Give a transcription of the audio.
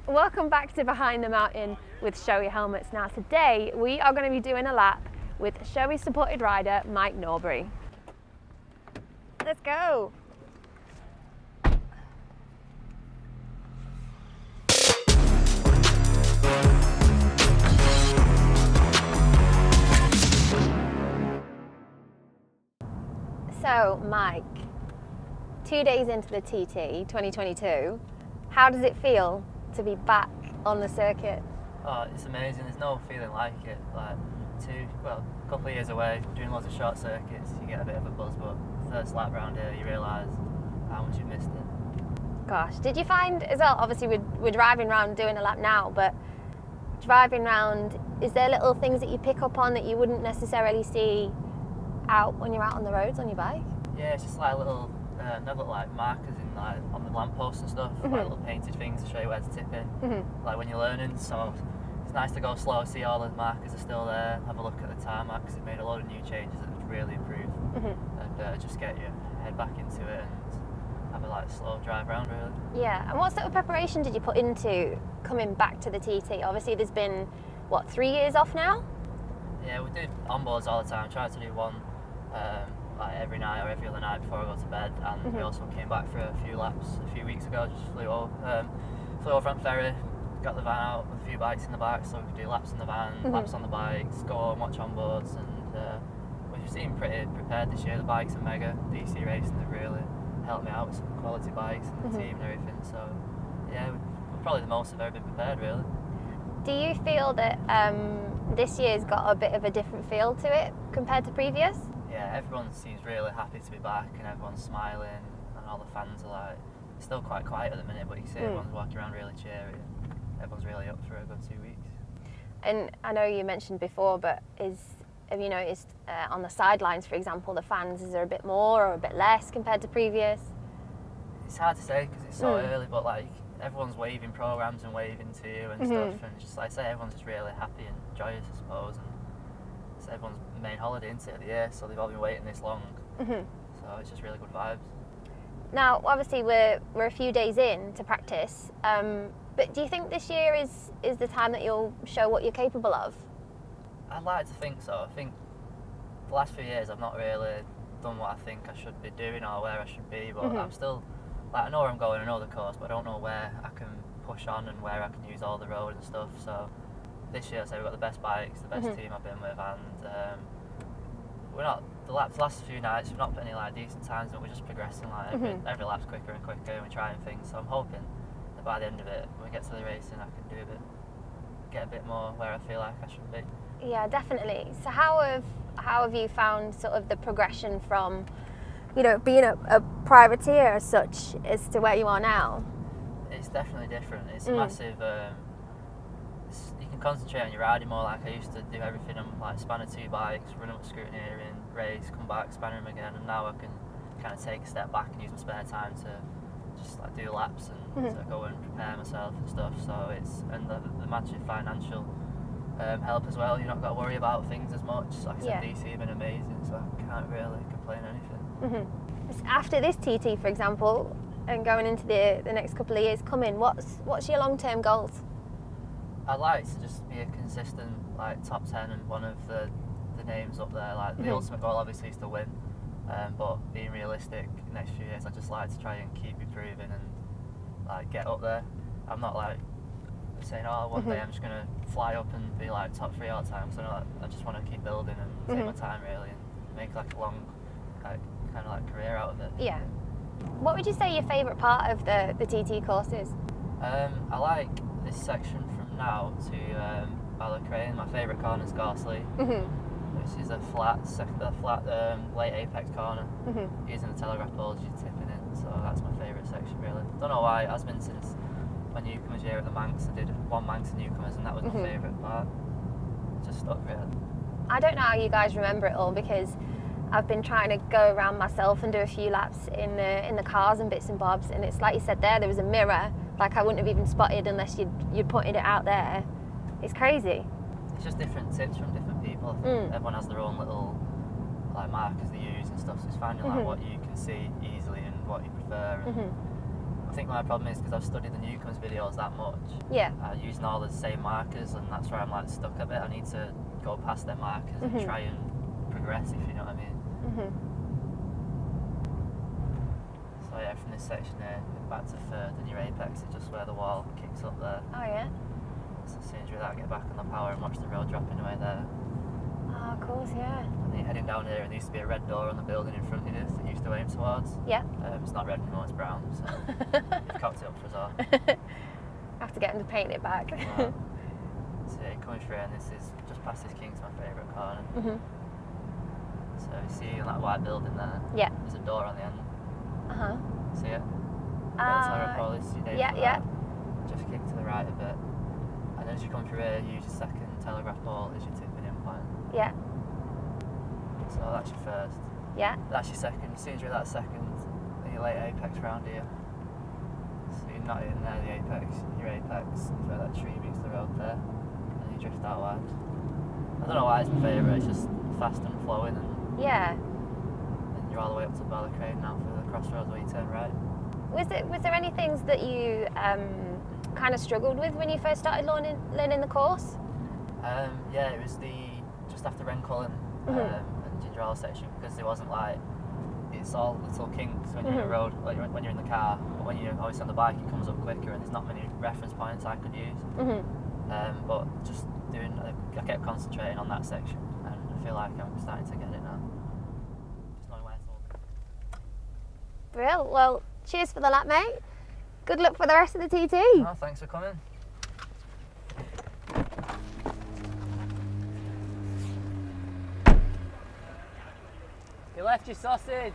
Welcome back to Behind the Mountain with Shoei helmets. Now today we are going to be doing a lap with Shoei supported rider Mike Norbury. Let's go! So Mike, 2 days into the TT 2022, how does it feel to be back on the circuit? Oh, it's amazing. There's no feeling like it. Like a couple of years away, doing loads of short circuits, you get a bit of a buzz, but first lap round here, you realise how much you've missed it. Gosh, did you find as well, obviously we're driving around doing a lap now, but driving around, is there little things that you pick up on that you wouldn't necessarily see out when you're out on the roads on your bike? Yeah, it's just like little, like markers in like on the lampposts and stuff, like little painted things to show you where to tip in, like when you're learning. So it's nice to go slow, see all the markers are still there, have a look at the tarmac because it made a lot of new changes that have really improved, and just get your head back into it and have a slow drive around really. Yeah, and what sort of preparation did you put into coming back to the TT? Obviously there's been, what, 3 years off now? Yeah, we do onboards all the time, try to do one like every night or every other night before I go to bed, and we also came back for a few laps a few weeks ago, just flew over from ferry, got the van out with a few bikes in the back so we could do laps in the van, laps on the bikes, go and watch onboards, and we've seemed pretty prepared this year. The bikes are mega, DC Racing have really helped me out with some quality bikes and the team and everything, so yeah, we're probably the most I've ever been prepared really. Do you feel that this year's got a bit of a different feel to it compared to previous? Yeah, everyone seems really happy to be back and everyone's smiling and all the fans are it's still quite quiet at the minute, but you see everyone's walking around really cheery and everyone's really up for a good 2 weeks. And I know you mentioned before, but have you noticed on the sidelines, for example, the fans, is there a bit more or a bit less compared to previous? It's hard to say because it's so early, but everyone's waving programs and waving to you and stuff, and just like I say, everyone's just really happy and joyous, I suppose. And it's everyone's main holiday into the year, so they've all been waiting this long. So it's just really good vibes. Now, obviously, we're a few days in to practice, but do you think this year is the time that you'll show what you're capable of? I'd like to think so. I think the last few years I've not really done what I think I should be doing or where I should be, but I'm still, I know where I'm going, I know the course, but I don't know where I can push on and where I can use all the road and stuff. So this year, we've got the best bikes, the best team I've been with, and we're not, the last few nights, we've not put any decent times, but we're just progressing, every lap's quicker and quicker, and we're trying things. So I'm hoping that by the end of it, when we get to the racing, I can get a bit more where I feel like I should be. Yeah, definitely. So how have you found sort of the progression from, being a privateer as such as to where you are now? It's definitely different. It's massive. You can concentrate on your riding more. I used to do everything on spanner 2 bikes, run up scrutineering, race, come back, spanner them again, and now I can kind of take a step back and use my spare time to just do laps and to go and prepare myself and stuff. So and the massive financial help as well. You're not got to worry about things as much. Like I said, DC have been amazing, so I can't really complain anything. After this TT, for example, and going into the next couple of years coming, what's your long-term goals? I'd like to just be a consistent top 10 and one of the names up there. The ultimate goal obviously is to win, but being realistic, the next few years I'd just like to try and keep improving and get up there. I'm not saying, oh, one day I'm just going to fly up and be top 3 all the time. So I just want to keep building and take my time really and make a long career out of it. Yeah. What would you say your favourite part of the TT course is? I like this section from now to Balacrane. My favourite corner is Gorsley, which is a flat late apex corner, using the telegraph poles, you're tipping it. So that's my favourite section really. Don't know why, it has been since my newcomers year at the Manx. I did one Manx and newcomers, and that was my favourite part. Just stuck really. I don't know how you guys remember it all, because I've been trying to go around myself and do a few laps in the cars and bits and bobs, and it's like you said there was a mirror, I wouldn't have even spotted unless you'd pointed it out there. It's crazy. It's just different tips from different people. I think everyone has their own little markers they use and stuff, so it's finding what you can see easily and what you prefer. And I think my problem is because I've studied the newcomers videos that much. Yeah. Using all the same markers, and that's where I'm like stuck a bit. I need to go past their markers and try and progress, if you know what I mean. So yeah, from this section here, back to third, and your apex is just where the wall kicks up there. Oh yeah. So as soon as you're that, get back on the power and watch the road dropping away there. Oh, of course, yeah. And then you're heading down here, and there used to be a red door on the building in front of you that you used to aim towards. Yeah. It's not red anymore, it's brown, so you've cocked it up for us all. I have to get him to paint it back. Wow. So yeah, you're coming through, and this is just past this King's my favourite corner. So you see that white building there? Yeah. There's a door on the end. See it? Yeah. Just kick to the right a bit. And as you come through here, use your second telegraph pole as your tipping in point. Yeah. So that's your first. Yeah. That's your second. As soon as you're at that second, then your late apex round here. So you're not in there, the apex. Your apex is where that tree meets the road there. And you drift out wide. I don't know why it's my favourite, it's just fast and flowing. And yeah. And you're all the way up to Balacrane now for the crossroads where you turn right. Was there any things that you kind of struggled with when you first started learning the course? Yeah, it was just after Rencullen and Ginger Ale section, because it wasn't like, it's all little kinks when you're in the road, like when you're in the car, but when you're obviously on the bike it comes up quicker and there's not many reference points I could use. But just I kept concentrating on that section, and I feel like I'm starting to get it now. Just knowing where it's all. Brill. Well, cheers for the lap, mate. Good luck for the rest of the TT. Oh, thanks for coming. You left your sausage.